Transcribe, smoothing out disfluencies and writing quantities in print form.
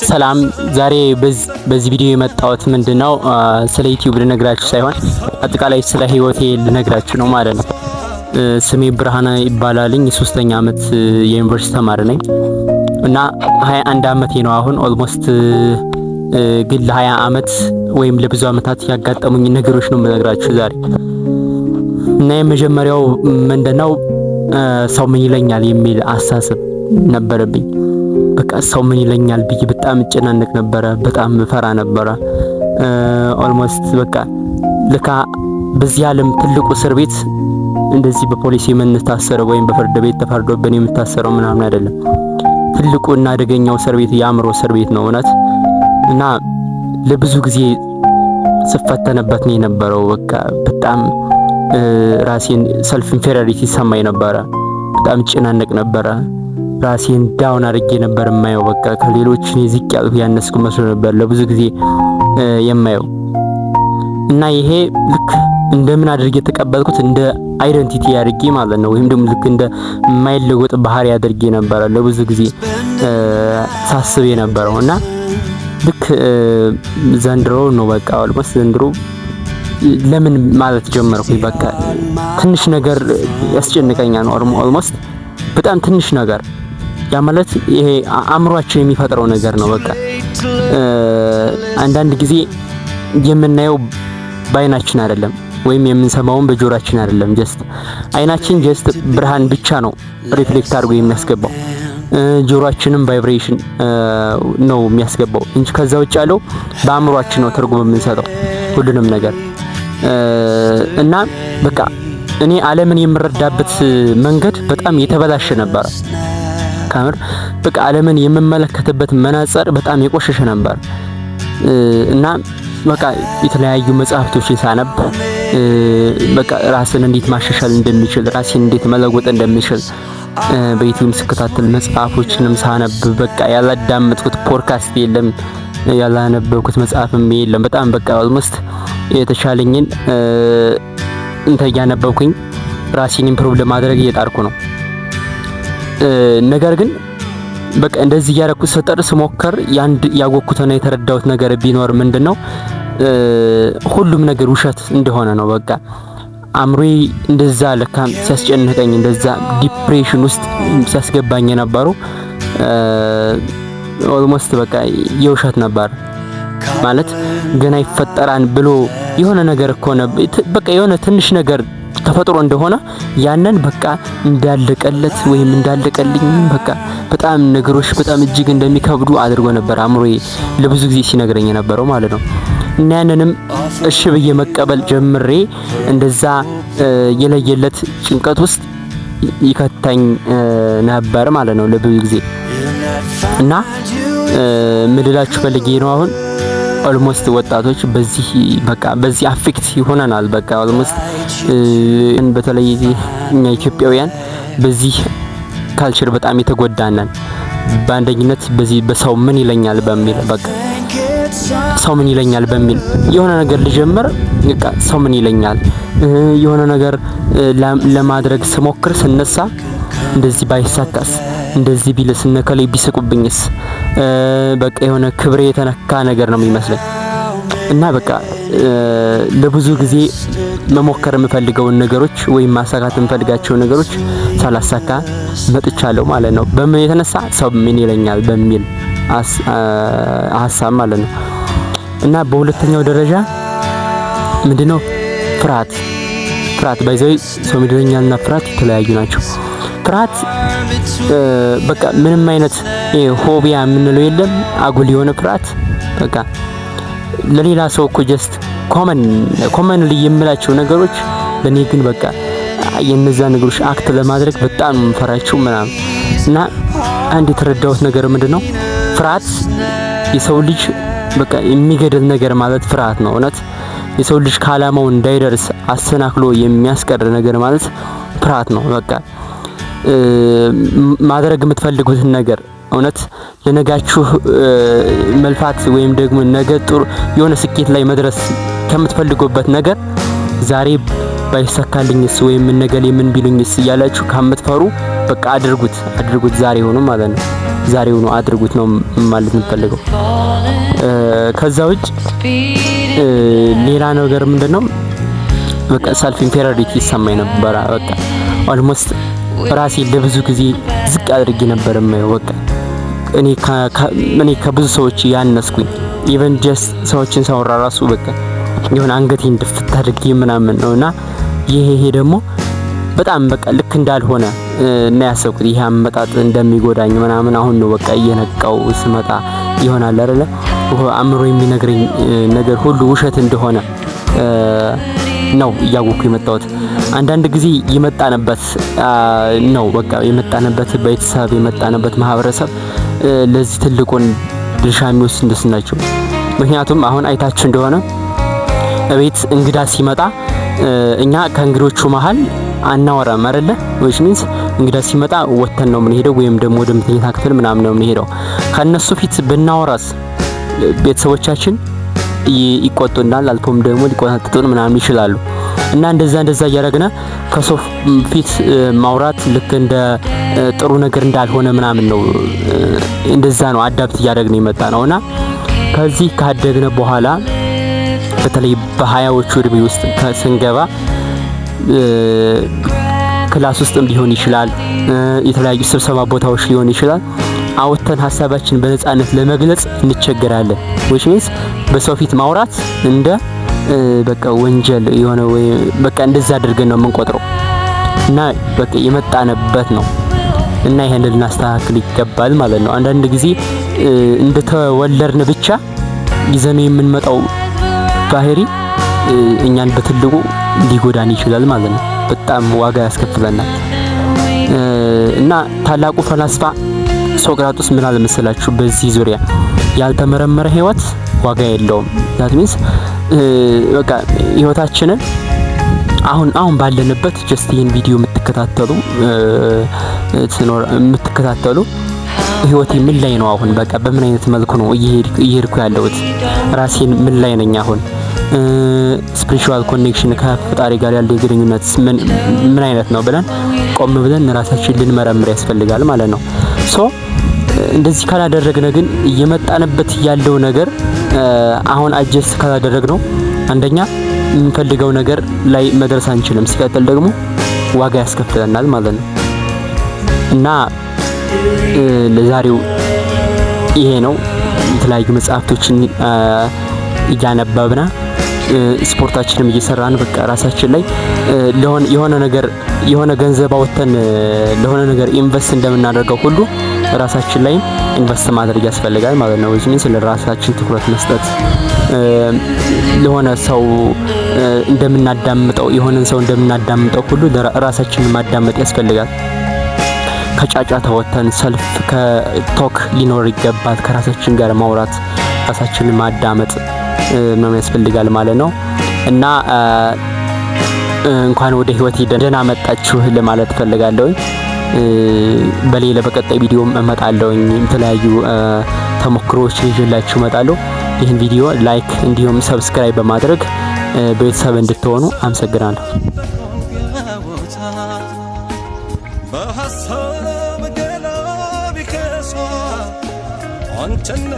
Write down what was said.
ሰላም ዛሬ በዚህ ቪዲዮ የመጣሁት ምንድነው ስለ ዩቲዩብ ልነግራችሁ ሳይሆን አጠቃላይ ስለ ህይወቴ ልነግራችሁ ነው ማለት ነው። ስሜ ብርሃነ ይባላልኝ። የ3ኛ ዓመት የዩኒቨርሲቲ ተማሪ ነኝ እና 21 ዓመቴ ነው አሁን ኦልሞስት። ግን ለ20 ዓመት ወይም ለብዙ ዓመታት ያጋጠሙኝ ነገሮች ነው የምነግራችሁ ዛሬ። እና የመጀመሪያው ምንድነው ሰው ምን ይለኛል የሚል አሳሰብ ነበረብኝ። በቃ ሰው ምን ይለኛል ብዬ በጣም እጨናነቅ ነበረ፣ በጣም ፈራ ነበረ። ኦልሞስት በቃ ለካ በዚህ ዓለም ትልቁ እስር ቤት እንደዚህ በፖሊስ የምንታሰረው ወይም በፍርድ ቤት ተፈርዶብን የምታሰረው ምናምን አይደለም። ትልቁ እና አደገኛው እስር ቤት የአእምሮ እስር ቤት ነው እውነት። እና ለብዙ ጊዜ ስፈተንበት ነው የነበረው። በቃ በጣም ራሴን ሰልፍ ኢንፌሪዮሪቲ ይሰማኝ ነበረ፣ በጣም እጨናነቅ ነበረ። ራሴን ዳውን አድርጌ ነበር የማየው። በቃ ከሌሎች ዝቅ ያልኩ ያነስኩ መስሎ ነበር ለብዙ ጊዜ የማየው። እና ይሄ ልክ እንደምን አድርጌ ተቀበልኩት እንደ አይደንቲቲ አድርጌ ማለት ነው፣ ወይም ደግሞ ልክ እንደ የማይለወጥ ባህሪ አድርጌ ነበር ለብዙ ጊዜ ሳስብ የነበረው። እና ልክ ዘንድሮ ነው በቃ ኦልሞስት ዘንድሮ ለምን ማለት ጀመርኩኝ። በቃ ትንሽ ነገር ያስጨንቀኛል ኦልሞስት በጣም ትንሽ ነገር። ያ ማለት ይሄ አእምሯችን የሚፈጥረው ነገር ነው። በቃ አንዳንድ ጊዜ የምናየው በአይናችን አይደለም፣ ወይም የምንሰማውን በጆሮአችን አይደለም። ጀስት አይናችን ጀስት ብርሃን ብቻ ነው ሪፍሌክት አድርጎ የሚያስገባው፣ ጆሮአችንም ቫይብሬሽን ነው የሚያስገባው እንጂ ከዛ ውጭ ያለው በአእምሯችን ነው ትርጉም የምንሰጠው ሁሉንም ነገር። እና በቃ እኔ ዓለምን የምረዳበት መንገድ በጣም የተበላሸ ነበር። ካምር በቃ ዓለምን የምመለከትበት መነጽር በጣም የቆሸሸ ነበር። እና በቃ የተለያዩ መጽሐፍቶችን ሳነብ በቃ ራስን እንዴት ማሻሻል እንደሚችል፣ ራስን እንዴት መለወጥ እንደሚችል በዩቲዩብ ስከታተል መጽሐፎችንም ሳነብ በቃ ያላዳመጥኩት ፖድካስት የለም፣ ያላነበብኩት መጽሐፍም የለም። በጣም በቃ ኦልሞስት የተሻለኝን እያነበብኩኝ ራሴን ኢምፕሩቭ ለማድረግ እየጣርኩ ነው። ነገር ግን በቃ እንደዚህ እያደረኩ ስሞክር ያወቅኩትና የተረዳሁት ነገር ቢኖር ምንድነው ሁሉም ነገር ውሸት እንደሆነ ነው። በቃ አእምሮዬ እንደዛ ለካ ሲያስጨንቀኝ፣ እንደዛ ዲፕሬሽን ውስጥ ሲያስገባኝ የነበረው ኦልሞስት በቃ የውሸት ነበር። ማለት ገና ይፈጠራል ብሎ የሆነ ነገር እኮ ነው በቃ የሆነ ትንሽ ነገር ተፈጥሮ እንደሆነ ያንን በቃ እንዳለቀለት ወይም እንዳለቀልኝ በቃ በጣም ነገሮች በጣም እጅግ እንደሚከብዱ አድርጎ ነበር አእምሮዬ ለብዙ ጊዜ ሲነግረኝ የነበረው ማለት ነው። እና ያንንም እሺ ብዬ መቀበል ጀምሬ እንደዛ የለየለት ጭንቀት ውስጥ ይከታኝ ነበር ማለት ነው ለብዙ ጊዜ። እና ምድላችሁ ፈልጌ ነው አሁን ኦልሞስት ወጣቶች በዚህ አፌክት ይሆናል። በቃ ኦልሞስት በተለይ እኛ ኢትዮጵያውያን በዚህ ካልቸር በጣም የተጎዳናል። በአንደኝነት በዚህ በሰው ምን ይለኛል በሚል በቃ ሰው ምን ይለኛል በሚል የሆነ ነገር ልጀምር፣ በቃ ሰው ምን ይለኛል የሆነ ነገር ለማድረግ ስሞክር ስነሳ እንደዚህ ባይሳካስ፣ እንደዚህ ቢልስ፣ እነከሌ ቢስቁብኝስ፣ በቃ የሆነ ክብሬ የተነካ ነገር ነው የሚመስለኝ። እና በቃ ለብዙ ጊዜ መሞከር የምፈልገውን ነገሮች ወይም ማሳካት የምፈልጋቸው ነገሮች ሳላሳካ መጥቻለሁ ማለት ነው። በምን የተነሳ ሰው ምን ይለኛል በሚል ሀሳብ ማለት ነው። እና በሁለተኛው ደረጃ ምንድነው ፍርሃት ባይዘይ ሰው ምን ይለኛልና ፍርሃት የተለያዩ ናቸው። ፍርሃት በቃ ምንም አይነት ሆቢያ የምንለው የለም፣ አጉል የሆነ ፍርሃት በቃ ለሌላ ሰው እኮ ጀስት ኮመንሊ የምላቸው ነገሮች ለኔ ግን በቃ የነዛ ነገሮች አክት ለማድረግ በጣም ፈራቸው ምናምን። እና አንድ የተረዳሁት ነገር ምንድነው ፍርሃት የሰው ልጅ በቃ የሚገድል ነገር ማለት ፍርሃት ነው እውነት። የሰው ልጅ ከዓላማው እንዳይደርስ አሰናክሎ የሚያስቀር ነገር ማለት ፍርሃት ነው። በቃ ማድረግ የምትፈልጉትን ነገር እውነት ለነጋችሁ መልፋት ወይም ደግሞ ነገ ጥሩ የሆነ ስኬት ላይ መድረስ ከምትፈልጉበት ነገር ዛሬ ባይሳካልኝስ ወይም ነገ ለምን ቢሉኝስ እያላችሁ ከምትፈሩ በቃ አድርጉት ዛሬ ሆኖ ማለት ነው። ዛሬውኑ አድርጉት ነው ማለት የምፈልገው። ከዛ ውጭ ሌላ ነገር ምንድነው በቃ ሰልፍ ኢንፌሪዮሪቲ ይሰማኝ ነበር። በቃ ኦልሞስት ራሴ ለብዙ ጊዜ ዝቅ አድርጌ ነበር በቃ እኔ ከብዙ ሰዎች ያነስኩኝ ኢቨን ጀስት ሰዎችን ሳወራ ራሱ በቃ የሆነ አንገቴን ድፍት አድርጌ ምናምን ነውና ይሄ ደግሞ በጣም በቃ ልክ እንዳልሆነ እና ያሰብኩት ይሄ አመጣጥ እንደሚጎዳኝ ምናምን አሁን ነው በቃ እየነቃው ስመጣ ይሆናል አይደለ አእምሮ የሚነግረኝ ነገር ሁሉ ውሸት እንደሆነ ነው እያወኩ የመጣሁት። አንዳንድ ጊዜ የመጣንበት ነው በቃ የመጣንበት ቤተሰብ የመጣንበት ማህበረሰብ ለዚህ ትልቁን ድርሻ የሚወስድ እንደስናቸው። ምክንያቱም አሁን አይታችሁ እንደሆነ እቤት እንግዳ ሲመጣ እኛ ከእንግዶቹ መሃል አናወራም አይደለ which means እንግዳ ሲመጣ ወተን ነው የምንሄደው ወይም ደግሞ ወደ መኝታ ክፍል ምናምን ነው የምንሄደው። ከነሱ ፊት ብናወራስ ቤተሰቦቻችን ይቆጡናል፣ አልፎም ደግሞ ሊቆጣጡን ምናምን ይችላሉ። እና እንደዛ እያደረግነ ከሰው ፊት ማውራት ልክ እንደ ጥሩ ነገር እንዳልሆነ ምናምን ነው እንደዛ ነው አዳፕት እያደረግነ የመጣ ነውና ከዚህ ካደግነ በኋላ በተለይ በሀያዎቹ እድሜ ውስጥ ስንገባ ክላስ ውስጥም ሊሆን ይችላል የተለያዩ ስብሰባ ቦታዎች ሊሆን ይችላል አውጥተን ሐሳባችን በነጻነት ለመግለጽ እንቸገራለን። which means በሰው ፊት ማውራት እንደ በቃ ወንጀል የሆነ ወይ በቃ እንደዛ አድርገን ነው የምንቆጥረው እና በቃ የመጣንበት ነው እና ይሄን ልናስተካክል ይገባል ማለት ነው። አንዳንድ ጊዜ እንደተወለድን ብቻ ይዘነው የምንመጣው ባህሪ እኛን በትልቁ ሊጎዳን ይችላል ማለት ነው። በጣም ዋጋ ያስከፍለናል። እና ታላቁ ፈላስፋ ሶቅራጥስ ምን አለ መሰላችሁ በዚህ ዙሪያ ያልተመረመረ ህይወት ዋጋ የለውም። that means በቃ ህይወታችንን አሁን ባለንበት just ይሄን ቪዲዮ የምትከታተሉ ህይወቴ ምን ላይ ነው አሁን በቃ በምን አይነት መልኩ ነው እየሄድኩ ያለሁት ራሴን ምን ላይ ነኝ አሁን ስፒሪቹዋል ኮኔክሽን ከፈጣሪ ጋር ያለው ግንኙነት ምን አይነት ነው ብለን ቆም ብለን ራሳችንን ልንመረምር ያስፈልጋል ማለት ነው። ሶ እንደዚህ ካላደረግነ ግን እየመጣንበት ያለው ነገር አሁን አጀስት ካላደረግነው አንደኛ የምንፈልገው ነገር ላይ መድረስ አንችልም፣ ሲቀጥል ደግሞ ዋጋ ያስከፍለናል ማለት ነው። እና ለዛሬው ይሄ ነው። የተለያዩ መጽሐፍቶችን እያነበብና ስፖርታችንም እየሰራን በቃ ራሳችን ላይ የሆነ ገንዘብ አውጥተን ለሆነ ነገር ኢንቨስት እንደምናደርገው ሁሉ ራሳችን ላይ ኢንቨስት ማድረግ ያስፈልጋል ማለት ነው። እዚህ ስለ ራሳችን ትኩረት መስጠት ለሆነ ሰው እንደምናዳምጠው የሆነን ሰው እንደምናዳምጠው ሁሉ ራሳችንን ማዳመጥ ያስፈልጋል። ከጫጫታ ወጥተን ሰልፍ ከቶክ ሊኖር ይገባል። ከራሳችን ጋር ማውራት ራሳችንን ማዳመጥ ነው ያስፈልጋል ማለት ነው። እና እንኳን ወደ ህይወቴ ደህና መጣችሁ ለማለት ፈልጋለሁ። በሌላ በቀጣይ ቪዲዮም እመጣለሁ። የተለያዩ ተሞክሮዎች ይዤላችሁ እመጣለሁ። ይህን ቪዲዮ ላይክ እንዲሁም ሰብስክራይብ በማድረግ ቤተሰብ እንድትሆኑ አመሰግናለሁ። በሐሳብ ገና ቢከሳ አንተነ